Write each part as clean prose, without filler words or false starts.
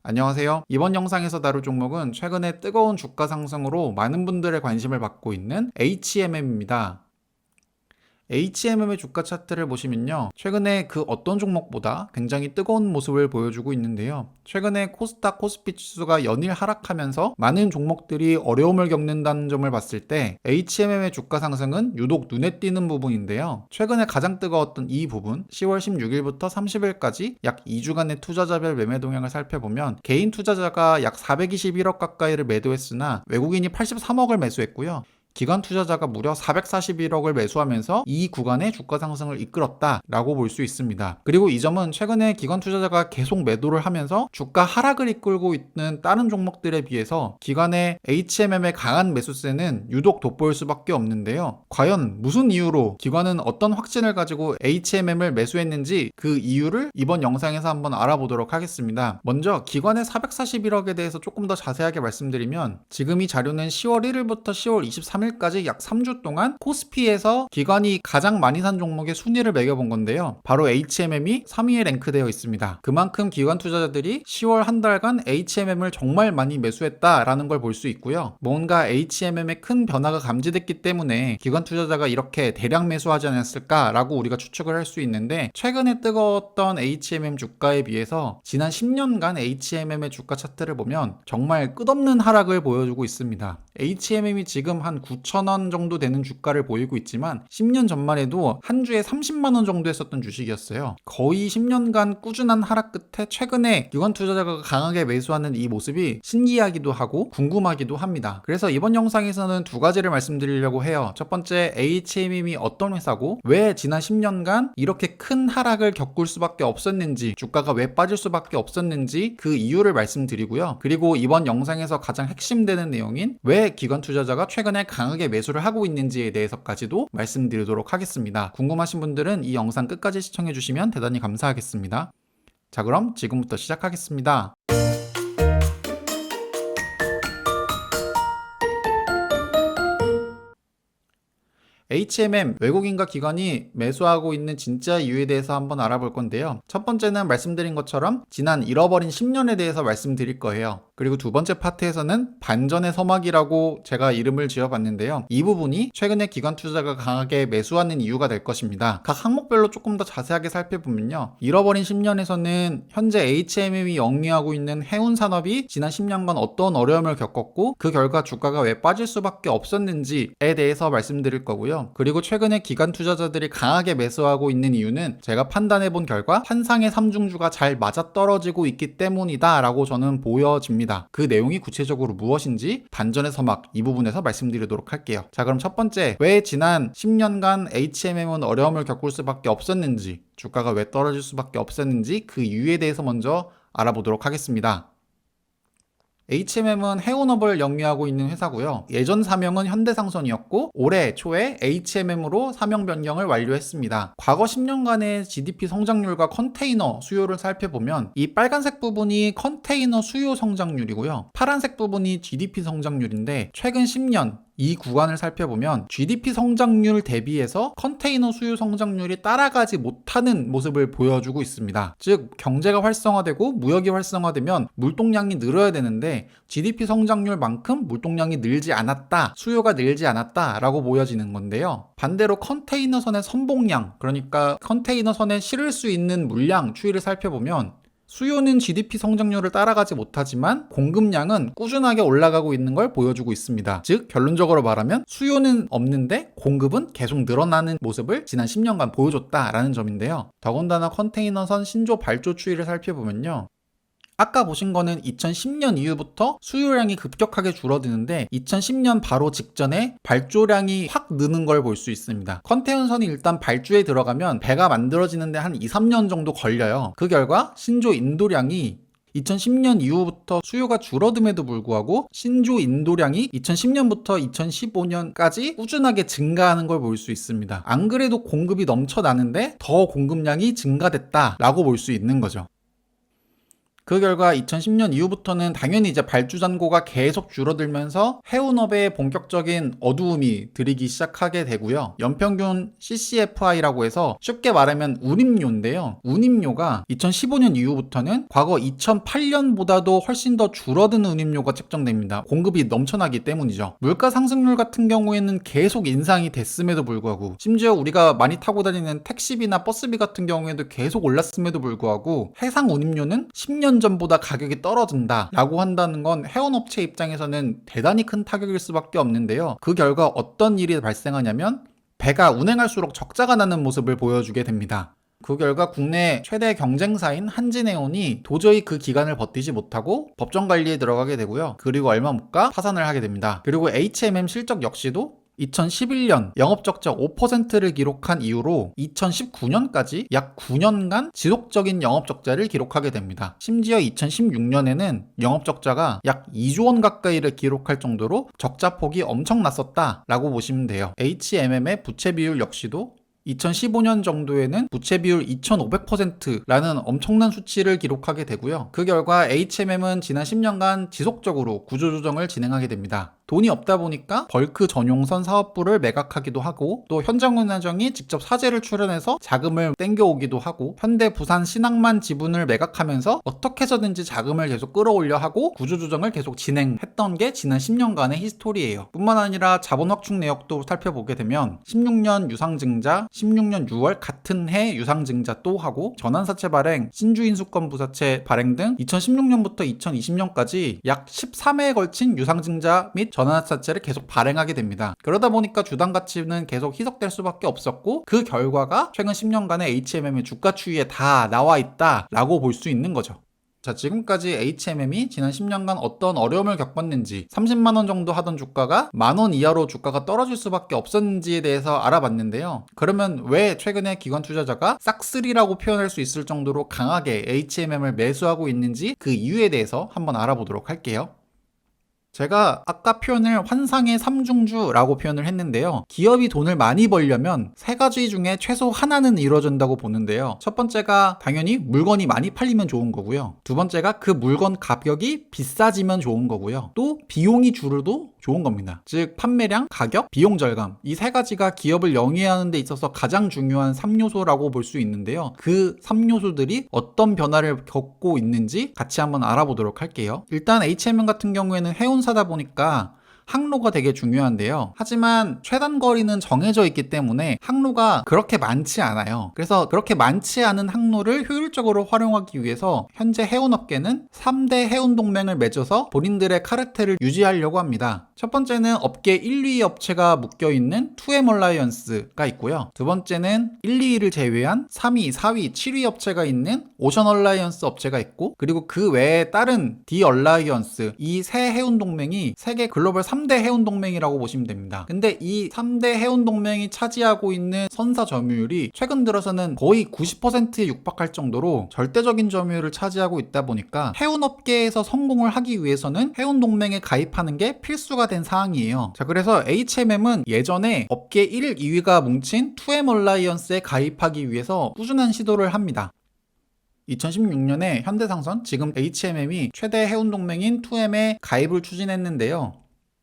안녕하세요. 이번 영상에서 다룰 종목은 최근에 뜨거운 주가 상승으로 많은 분들의 관심을 받고 있는 HMM입니다. HMM의 주가 차트를 보시면요. 최근에 그 어떤 종목보다 굉장히 뜨거운 모습을 보여주고 있는데요. 최근에 코스닥 코스피 지수가 연일 하락하면서 많은 종목들이 어려움을 겪는다는 점을 봤을 때 HMM의 주가 상승은 유독 눈에 띄는 부분인데요. 최근에 가장 뜨거웠던 이 부분 10월 16일부터 30일까지 약 2주간의 투자자별 매매 동향을 살펴보면 개인 투자자가 약 421억 가까이를 매도했으나 외국인이 83억을 매수했고요. 기관 투자자가 무려 441억을 매수하면서 이 구간의 주가 상승을 이끌었다라고 볼 수 있습니다. 그리고 이 점은 최근에 기관 투자자가 계속 매도를 하면서 주가 하락을 이끌고 있는 다른 종목들에 비해서 기관의 HMM의 강한 매수세는 유독 돋보일 수밖에 없는데요. 과연 무슨 이유로 기관은 어떤 확신을 가지고 HMM을 매수했는지 그 이유를 이번 영상에서 한번 알아보도록 하겠습니다. 먼저 기관의 441억에 대해서 조금 더 자세하게 말씀드리면 지금 이 자료는 10월 1일부터 10월 23일까지 약 3주 동안 코스피에서 기관이 가장 많이 산 종목의 순위를 매겨본 건데요. 바로 HMM이 3위에 랭크되어 있습니다. 그만큼 기관 투자자들이 10월 한 달간 HMM을 정말 많이 매수했다라는 걸 볼 수 있고요. 뭔가 HMM의 큰 변화가 감지됐기 때문에 기관 투자자가 이렇게 대량 매수하지 않았을까라고 우리가 추측을 할 수 있는데 최근에 뜨거웠던 HMM 주가에 비해서 지난 10년간 HMM의 주가 차트를 보면 정말 끝없는 하락을 보여주고 있습니다. HMM이 지금 한 9,000원 정도 되는 주가를 보이고 있지만 10년 전만 해도 한 주에 30만원 정도 했었던 주식이었어요. 거의 10년간 꾸준한 하락 끝에 최근에 기관 투자자가 강하게 매수하는 이 모습이 신기하기도 하고 궁금하기도 합니다. 그래서 이번 영상에서는 두 가지를 말씀드리려고 해요. 첫 번째, HMM이 어떤 회사고 왜 지난 10년간 이렇게 큰 하락을 겪을 수밖에 없었는지, 주가가 왜 빠질 수밖에 없었는지 그 이유를 말씀드리고요. 그리고 이번 영상에서 가장 핵심되는 내용인 왜 기관 투자자가 최근에 강하게 매수를 하고 있는지에 대해서까지도 말씀드리도록 하겠습니다. 궁금하신 분들은 이 영상 끝까지 시청해 주시면 대단히 감사하겠습니다. 자, 그럼 지금부터 시작하겠습니다. HMM, 외국인과 기관이 매수하고 있는 진짜 이유에 대해서 한번 알아볼 건데요. 첫 번째는 말씀드린 것처럼 지난 잃어버린 10년에 대해서 말씀드릴 거예요. 그리고 두 번째 파트에서는 반전의 서막이라고 제가 이름을 지어봤는데요. 이 부분이 최근에 기관 투자가 강하게 매수하는 이유가 될 것입니다. 각 항목별로 조금 더 자세하게 살펴보면요. 잃어버린 10년에서는 현재 HMM이 영위하고 있는 해운 산업이 지난 10년간 어떤 어려움을 겪었고 그 결과 주가가 왜 빠질 수밖에 없었는지에 대해서 말씀드릴 거고요. 그리고 최근에 기관 투자자들이 강하게 매수하고 있는 이유는 제가 판단해 본 결과 환상의 삼중주가 잘 맞아떨어지고 있기 때문이다 라고 저는 보여집니다. 그 내용이 구체적으로 무엇인지 반전의 서막 이 부분에서 말씀드리도록 할게요. 자, 그럼 첫 번째, 왜 지난 10년간 HMM은 어려움을 겪을 수밖에 없었는지, 주가가 왜 떨어질 수밖에 없었는지 그 이유에 대해서 먼저 알아보도록 하겠습니다. HMM은 해운업을 영위하고 있는 회사고요. 예전 사명은 현대상선이었고 올해 초에 HMM으로 사명 변경을 완료했습니다. 과거 10년간의 GDP 성장률과 컨테이너 수요를 살펴보면 이 빨간색 부분이 컨테이너 수요 성장률이고요. 파란색 부분이 GDP 성장률인데 최근 10년 이 구간을 살펴보면 GDP 성장률 대비해서 컨테이너 수요 성장률이 따라가지 못하는 모습을 보여주고 있습니다. 즉 경제가 활성화되고 무역이 활성화되면 물동량이 늘어야 되는데 GDP 성장률만큼 물동량이 늘지 않았다, 수요가 늘지 않았다 라고 보여지는 건데요. 반대로 컨테이너선의 선봉량, 그러니까 컨테이너선에 실을 수 있는 물량 추이를 살펴보면 수요는 GDP 성장률을 따라가지 못하지만 공급량은 꾸준하게 올라가고 있는 걸 보여주고 있습니다. 즉 결론적으로 말하면 수요는 없는데 공급은 계속 늘어나는 모습을 지난 10년간 보여줬다라는 점인데요. 더군다나 컨테이너선 신조 발조 추이를 살펴보면요. 아까 보신 거는 2010년 이후부터 수요량이 급격하게 줄어드는데 2010년 바로 직전에 발조량이 확 느는 걸 볼 수 있습니다. 컨테이너선이 일단 발주에 들어가면 배가 만들어지는데 한 2, 3년 정도 걸려요. 그 결과 신조 인도량이 2010년 이후부터 수요가 줄어듦에도 불구하고 신조 인도량이 2010년부터 2015년까지 꾸준하게 증가하는 걸 볼 수 있습니다. 안 그래도 공급이 넘쳐나는데 더 공급량이 증가됐다라고 볼 수 있는 거죠. 그 결과 2010년 이후부터는 당연히 이제 발주 잔고가 계속 줄어들면서 해운업에 본격적인 어두움이 들이기 시작하게 되고요. 연평균 CCFI라고 해서 쉽게 말하면 운임료인데요. 운임료가 2015년 이후부터는 과거 2008년보다도 훨씬 더 줄어든 운임료가 책정됩니다. 공급이 넘쳐나기 때문이죠. 물가 상승률 같은 경우에는 계속 인상이 됐음에도 불구하고, 심지어 우리가 많이 타고 다니는 택시비나 버스비 같은 경우에도 계속 올랐음에도 불구하고 해상 운임료는 10년 전보다 가격이 떨어진다 라고 한다는 건 해운업체 입장에서는 대단히 큰 타격일 수밖에 없는데요. 그 결과 어떤 일이 발생하냐면 배가 운행할수록 적자가 나는 모습을 보여주게 됩니다. 그 결과 국내 최대 경쟁사인 한진해운이 도저히 그 기간을 버티지 못하고 법정 관리에 들어가게 되고요. 그리고 얼마 못 가 파산을 하게 됩니다. 그리고 HMM 실적 역시도 2011년 영업적자 5%를 기록한 이후로 2019년까지 약 9년간 지속적인 영업적자를 기록하게 됩니다. 심지어 2016년에는 영업적자가 약 2조 원 가까이를 기록할 정도로 적자폭이 엄청났었다라고 보시면 돼요. HMM의 부채 비율 역시도 2015년 정도에는 부채 비율 2500%라는 엄청난 수치를 기록하게 되고요. 그 결과 HMM은 지난 10년간 지속적으로 구조조정을 진행하게 됩니다. 돈이 없다 보니까 벌크 전용선 사업부를 매각하기도 하고, 또 현장운하정이 직접 사재를 출연해서 자금을 땡겨오기도 하고, 현대 부산 신항만 지분을 매각하면서 어떻게 해서든지 자금을 계속 끌어올려 하고 구조조정을 계속 진행했던 게 지난 10년간의 히스토리예요. 뿐만 아니라 자본 확충 내역도 살펴보게 되면 16년 유상증자, 16년 6월 같은 해 유상증자 또 하고, 전환사채 발행, 신주인수권 부사채 발행 등 2016년부터 2020년까지 약 13회에 걸친 유상증자 및 전환사채를 계속 발행하게 됩니다. 그러다 보니까 주당 가치는 계속 희석될 수밖에 없었고, 그 결과가 최근 10년간의 HMM의 주가 추이에 다 나와 있다라고 볼 수 있는 거죠. 자, 지금까지 HMM이 지난 10년간 어떤 어려움을 겪었는지, 30만원 정도 하던 주가가 만원 이하로 주가가 떨어질 수밖에 없었는지에 대해서 알아봤는데요. 그러면 왜 최근에 기관 투자자가 싹쓸이라고 표현할 수 있을 정도로 강하게 HMM을 매수하고 있는지, 그 이유에 대해서 한번 알아보도록 할게요. 제가 아까 표현을 환상의 삼중주라고 표현을 했는데요. 기업이 돈을 많이 벌려면 세 가지 중에 최소 하나는 이루어진다고 보는데요. 첫 번째가 당연히 물건이 많이 팔리면 좋은 거고요. 두 번째가 그 물건 가격이 비싸지면 좋은 거고요. 또 비용이 줄어도 좋은 겁니다. 즉 판매량, 가격, 비용 절감, 이 세 가지가 기업을 영위하는 데 있어서 가장 중요한 3요소라고 볼 수 있는데요. 그 3요소들이 어떤 변화를 겪고 있는지 같이 한번 알아보도록 할게요. 일단 HMM 같은 경우에는 해운사다 보니까 항로가 되게 중요한데요. 하지만 최단 거리는 정해져 있기 때문에 항로가 그렇게 많지 않아요. 그래서 그렇게 많지 않은 항로를 효율적으로 활용하기 위해서 현재 해운업계는 3대 해운동맹을 맺어서 본인들의 카르텔을 유지하려고 합니다. 첫 번째는 업계 1, 2위 업체가 묶여있는 2M 얼라이언스가 있고요. 두 번째는 1, 2위를 제외한 3위, 4위, 7위 업체가 있는 오션 얼라이언스 업체가 있고, 그리고 그 외에 다른 D 얼라이언스, 이 세 해운동맹이 세계 글로벌 3대 해운동맹이라고 보시면 됩니다. 근데 이 3대 해운동맹이 차지하고 있는 선사 점유율이 최근 들어서는 거의 90%에 육박할 정도로 절대적인 점유율을 차지하고 있다 보니까 해운업계에서 성공을 하기 위해서는 해운동맹에 가입하는 게 필수가 된 사항이에요. 자, 그래서 HMM은 예전에 업계 1, 2위가 뭉친 2M 얼라이언스에 가입하기 위해서 꾸준한 시도를 합니다. 2016년에 현대상선, 지금 HMM이 최대 해운동맹인 2M에 가입을 추진했는데요.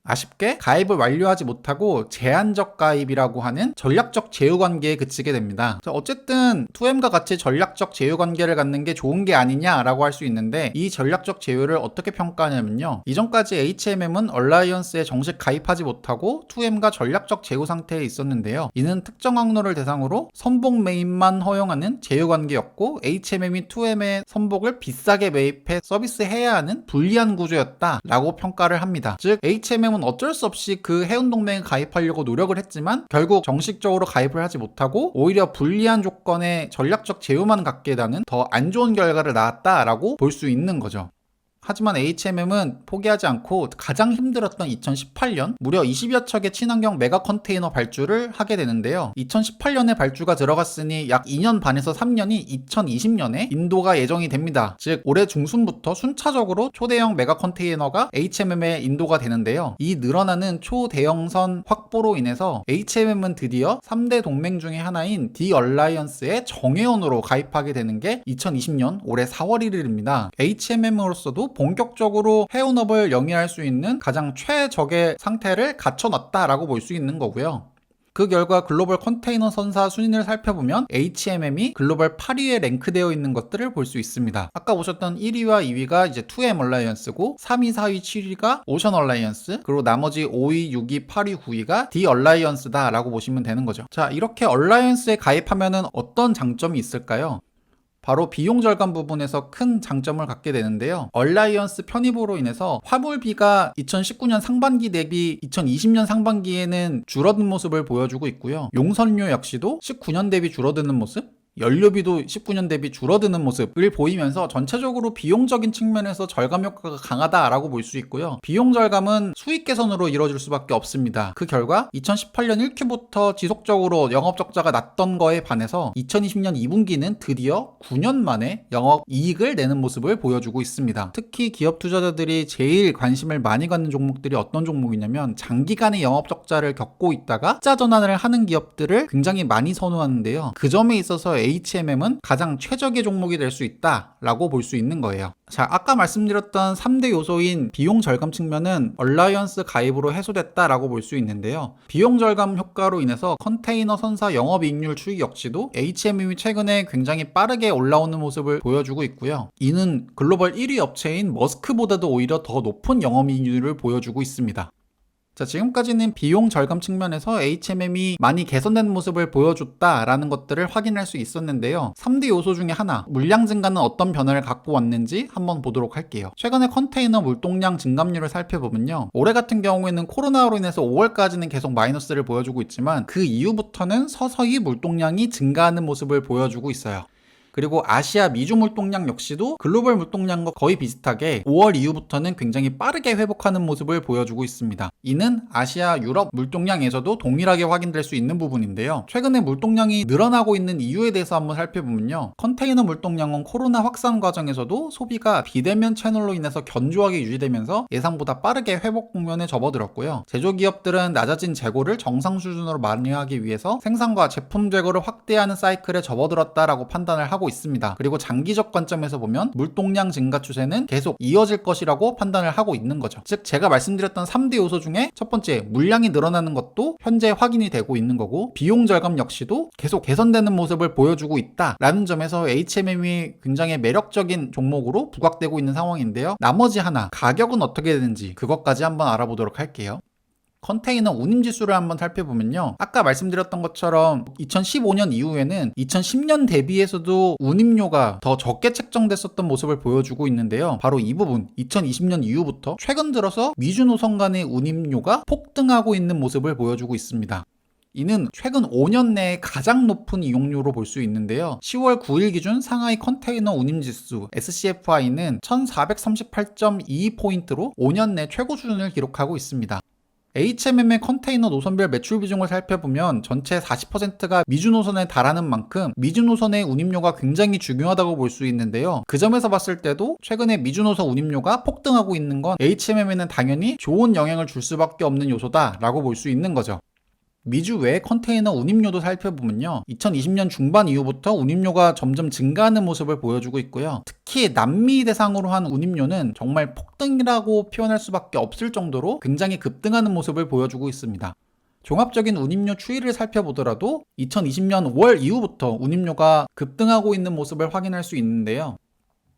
아쉽게 가입을 완료하지 못하고 제한적 가입이라고 하는 전략적 제휴관계에 그치게 됩니다. 어쨌든 2M과 같이 전략적 제휴관계를 갖는 게 좋은 게 아니냐라고 할 수 있는데, 이 전략적 제휴를 어떻게 평가하냐면요. 이전까지 HMM은 얼라이언스에 정식 가입하지 못하고 2M과 전략적 제휴 상태에 있었는데요. 이는 특정 항로를 대상으로 선복 매입만 허용하는 제휴관계였고, HMM이 2M의 선복을 비싸게 매입해 서비스해야 하는 불리한 구조였다라고 평가를 합니다. 즉 HMM 은 어쩔 수 없이 그 해운동맹에 가입하려고 노력을 했지만 결국 정식적으로 가입을 하지 못하고 오히려 불리한 조건의 전략적 제휴만 갖게 되는 더 안 좋은 결과를 낳았다라고 볼 수 있는 거죠. 하지만 HMM은 포기하지 않고 가장 힘들었던 2018년 무려 20여 척의 친환경 메가 컨테이너 발주를 하게 되는데요. 2018년에 발주가 들어갔으니 약 2년 반에서 3년이 2020년에 인도가 예정이 됩니다. 즉 올해 중순부터 순차적으로 초대형 메가 컨테이너가 HMM에 인도가 되는데요. 이 늘어나는 초대형선 확보로 인해서 HMM은 드디어 3대 동맹 중에 하나인 디얼라이언스의 정회원으로 가입하게 되는 게 2020년 올해 4월 1일입니다. HMM으로서도 본격적으로 해운업을 영위할 수 있는 가장 최적의 상태를 갖춰놨다라고 볼 수 있는 거고요. 그 결과 글로벌 컨테이너 선사 순위를 살펴보면 HMM이 글로벌 8위에 랭크되어 있는 것들을 볼 수 있습니다. 아까 보셨던 1위와 2위가 이제 2M 얼라이언스고 3위, 4위, 7위가 오션 얼라이언스, 그리고 나머지 5위, 6위, 8위, 9위가 D 얼라이언스다 라고 보시면 되는 거죠. 자, 이렇게 얼라이언스에 가입하면은 어떤 장점이 있을까요? 바로 비용 절감 부분에서 큰 장점을 갖게 되는데요. 얼라이언스 편입으로 인해서 화물비가 2019년 상반기 대비 2020년 상반기에는 줄어든 모습을 보여주고 있고요. 용선료 역시도 19년 대비 줄어드는 모습, 연료비도 19년 대비 줄어드는 모습을 보이면서 전체적으로 비용적인 측면에서 절감 효과가 강하다라고 볼 수 있고요. 비용 절감은 수익 개선으로 이루어질 수밖에 없습니다. 그 결과 2018년 1Q부터 지속적으로 영업 적자가 났던 거에 반해서 2020년 2분기는 드디어 9년 만에 영업 이익을 내는 모습을 보여주고 있습니다. 특히 기업 투자자들이 제일 관심을 많이 갖는 종목들이 어떤 종목이냐면 장기간의 영업 적자를 겪고 있다가 투자 전환을 하는 기업들을 굉장히 많이 선호하는데요. 그 점에 있어서 HMM은 가장 최적의 종목이 될 수 있다라고 볼 수 있는 거예요. 자, 아까 말씀드렸던 3대 요소인 비용 절감 측면은 얼라이언스 가입으로 해소됐다라고 볼 수 있는데요. 비용 절감 효과로 인해서 컨테이너 선사 영업이익률 추이 역시도 HMM이 최근에 굉장히 빠르게 올라오는 모습을 보여주고 있고요. 이는 글로벌 1위 업체인 머스크보다도 오히려 더 높은 영업이익률을 보여주고 있습니다. 자, 지금까지는 비용 절감 측면에서 HMM이 많이 개선된 모습을 보여줬다라는 것들을 확인할 수 있었는데요. 3대 요소 중에 하나, 물량 증가는 어떤 변화를 갖고 왔는지 한번 보도록 할게요. 최근에 컨테이너 물동량 증감률을 살펴보면요. 올해 같은 경우에는 코로나로 인해서 5월까지는 계속 마이너스를 보여주고 있지만 그 이후부터는 서서히 물동량이 증가하는 모습을 보여주고 있어요. 그리고 아시아 미주 물동량 역시도 글로벌 물동량과 거의 비슷하게 5월 이후부터는 굉장히 빠르게 회복하는 모습을 보여주고 있습니다. 이는 아시아 유럽 물동량에서도 동일하게 확인될 수 있는 부분인데요. 최근에 물동량이 늘어나고 있는 이유에 대해서 한번 살펴보면요. 컨테이너 물동량은 코로나 확산 과정에서도 소비가 비대면 채널로 인해서 견조하게 유지되면서 예상보다 빠르게 회복 국면에 접어들었고요. 제조기업들은 낮아진 재고를 정상 수준으로 만회하기 위해서 생산과 제품 재고를 확대하는 사이클에 접어들었다라고 판단을 하고 있습니다. 그리고 장기적 관점에서 보면 물동량 증가 추세는 계속 이어질 것이라고 판단을 하고 있는 거죠. 즉 제가 말씀드렸던 3대 요소 중에 첫 번째 물량이 늘어나는 것도 현재 확인이 되고 있는 거고 비용 절감 역시도 계속 개선되는 모습을 보여주고 있다라는 점에서 HMM이 굉장히 매력적인 종목으로 부각되고 있는 상황인데요. 나머지 하나 가격은 어떻게 되는지 그것까지 한번 알아보도록 할게요. 컨테이너 운임지수를 한번 살펴보면요. 아까 말씀드렸던 것처럼 2015년 이후에는 2010년 대비해서도 운임료가 더 적게 책정됐었던 모습을 보여주고 있는데요. 바로 이 부분 2020년 이후부터 최근 들어서 미주 노선 간의 운임료가 폭등하고 있는 모습을 보여주고 있습니다. 이는 최근 5년 내에 가장 높은 이용료로 볼 수 있는데요. 10월 9일 기준 상하이 컨테이너 운임지수 SCFI는 1438.22포인트로 5년 내 최고 수준을 기록하고 있습니다. HMM의 컨테이너 노선별 매출 비중을 살펴보면 전체 40%가 미주 노선에 달하는 만큼 미주 노선의 운임료가 굉장히 중요하다고 볼 수 있는데요. 그 점에서 봤을 때도 최근에 미주 노선 운임료가 폭등하고 있는 건 HMM에는 당연히 좋은 영향을 줄 수밖에 없는 요소다라고 볼 수 있는 거죠. 미주 외 컨테이너 운임료도 살펴보면요. 2020년 중반 이후부터 운임료가 점점 증가하는 모습을 보여주고 있고요. 특히 남미 대상으로 한 운임료는 정말 폭등이라고 표현할 수밖에 없을 정도로 굉장히 급등하는 모습을 보여주고 있습니다. 종합적인 운임료 추이를 살펴보더라도 2020년 5월 이후부터 운임료가 급등하고 있는 모습을 확인할 수 있는데요.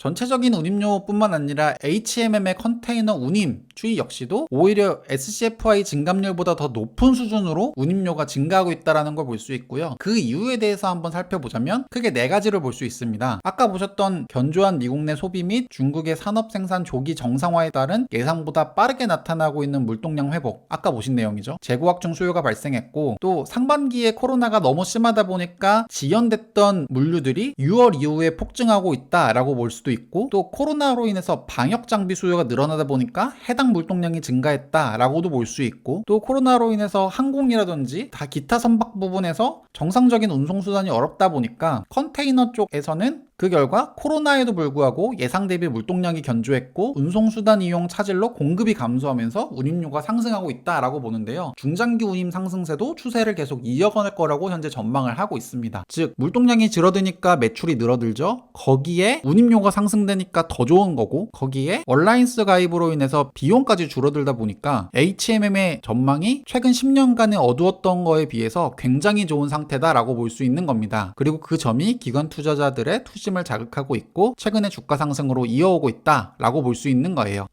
전체적인 운임료뿐만 아니라 HMM의 컨테이너 운임 추이 역시도 오히려 SCFI 증감률보다 더 높은 수준으로 운임료가 증가하고 있다는 걸 볼 수 있고요. 그 이유에 대해서 한번 살펴보자면 크게 4가지를 볼 수 있습니다. 아까 보셨던 견조한 미국 내 소비 및 중국의 산업 생산 조기 정상화에 따른 예상보다 빠르게 나타나고 있는 물동량 회복, 아까 보신 내용이죠. 재고 확충 수요가 발생했고 또 상반기에 코로나가 너무 심하다 보니까 지연됐던 물류들이 6월 이후에 폭증하고 있다라고 볼 수도 수도 있고, 또 코로나로 인해서 방역 장비 수요가 늘어나다 보니까 해당 물동량이 증가했다라고도 볼 수 있고, 또 코로나로 인해서 항공이라든지 다 기타 선박 부분에서 정상적인 운송수단이 어렵다 보니까 컨테이너 쪽에서는 그 결과 코로나에도 불구하고 예상 대비 물동량이 견조했고 운송수단 이용 차질로 공급이 감소하면서 운임료가 상승하고 있다라고 보는데요. 중장기 운임 상승세도 추세를 계속 이어갈 거라고 현재 전망을 하고 있습니다. 즉 물동량이 줄어드니까 매출이 늘어들죠. 거기에 운임료가 상승되니까 더 좋은 거고, 거기에 얼라이언스 가입으로 인해서 비용까지 줄어들다 보니까 HMM의 전망이 최근 10년간의 어두웠던 거에 비해서 굉장히 좋은 상태다라고 볼 수 있는 겁니다. 그리고 그 점이 기관 투자자들의 투심을 자극하고 있고 최근의 주가 상승으로 이어오고 있다라고 볼 수 있는 거예요.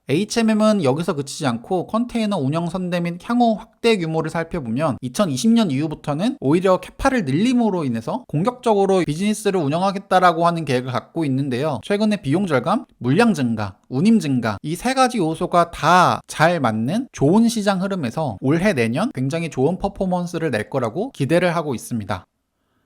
HMM은 여기서 그치지 않고 컨테이너 운영 선대 및 향후 확대 규모를 살펴보면 2020년 이후부터는 오히려 캐파를 늘림으로 인해서 공격적으로 비즈니스를 운영하겠다라고 하는 계획을 갖고 있는데요. 최근에 비용 절감, 물량 증가, 운임 증가 이 세 가지 요소가 다 잘 맞는 좋은 시장 흐름에서 올해 내년 굉장히 좋은 퍼포먼스를 낼 거라고 기대를 하고 있습니다.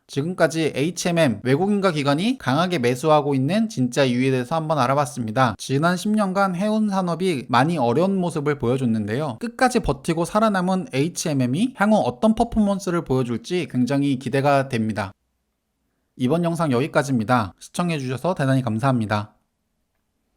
지금까지 HMM 외국인과 기관이 강하게 매수하고 있는 진짜 이유에 대해서 한번 알아봤습니다. 지난 10년간 해운 산업이 많이 어려운 모습을 보여줬는데요. 끝까지 버티고 살아남은 HMM이 향후 어떤 퍼포먼스를 보여줄지 굉장히 기대가 됩니다. 이번 영상 여기까지입니다. 시청해주셔서 대단히 감사합니다.